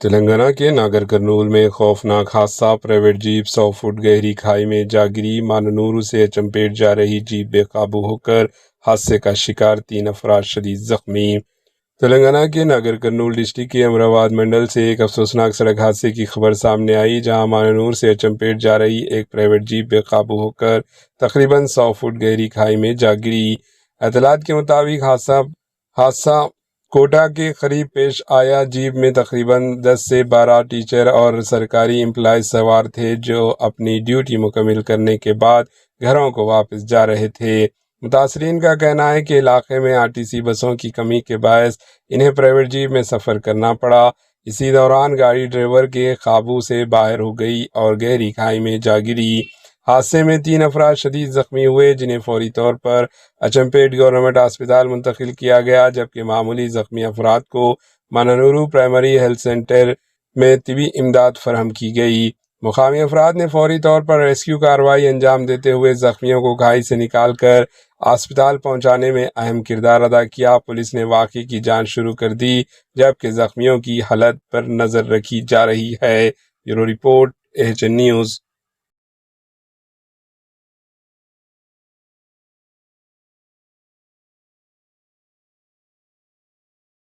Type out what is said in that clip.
تلنگانہ کے ناگر کرنول میں خوفناک حادثہ، پرائیویٹ جیپ 100 فٹ گہری کھائی میں جا گری، ماننورو سے چمپیٹ جا رہی جیپ بے قابو ہو کر حادثے کا شکار، 3 افراد شدید زخمی۔ تلنگانہ کے ناگر کرنول ڈسٹرکٹ کے امراواد منڈل سے ایک افسوسناک سڑک حادثے کی خبر سامنے آئی، جہاں ماننور سے چمپیٹ جا رہی ایک پرائیویٹ جیپ بے قابو ہو کر تقریباً 100 فٹ گہری کھائی میں جا گری۔ اطلاعات کے مطابق حادثہ کوٹا کے قریب پیش آیا۔ جیپ میں تقریباً 10 سے 12 ٹیچر اور سرکاری امپلائیز سوار تھے، جو اپنی ڈیوٹی مکمل کرنے کے بعد گھروں کو واپس جا رہے تھے۔ متاثرین کا کہنا ہے کہ علاقے میں RTC بسوں کی کمی کے باعث انہیں پرائیویٹ جیپ میں سفر کرنا پڑا۔ اسی دوران گاڑی ڈرائیور کے قابو سے باہر ہو گئی اور گہری کھائی میں جا گری۔ حادثے میں 3 افراد شدید زخمی ہوئے، جنہیں فوری طور پر اچمپیٹ گورنمنٹ ہسپتال منتقل کیا گیا، جبکہ معمولی زخمی افراد کو ماننورو پرائمری ہیلتھ سینٹر میں طبی امداد فراہم کی گئی۔ مقامی افراد نے فوری طور پر ریسکیو کارروائی انجام دیتے ہوئے زخمیوں کو کھائی سے نکال کر ہسپتال پہنچانے میں اہم کردار ادا کیا۔ پولیس نے واقعے کی جانچ شروع کر دی، جبکہ زخمیوں کی حالت پر نظر رکھی جا رہی ہے۔ Bureau report AHN news.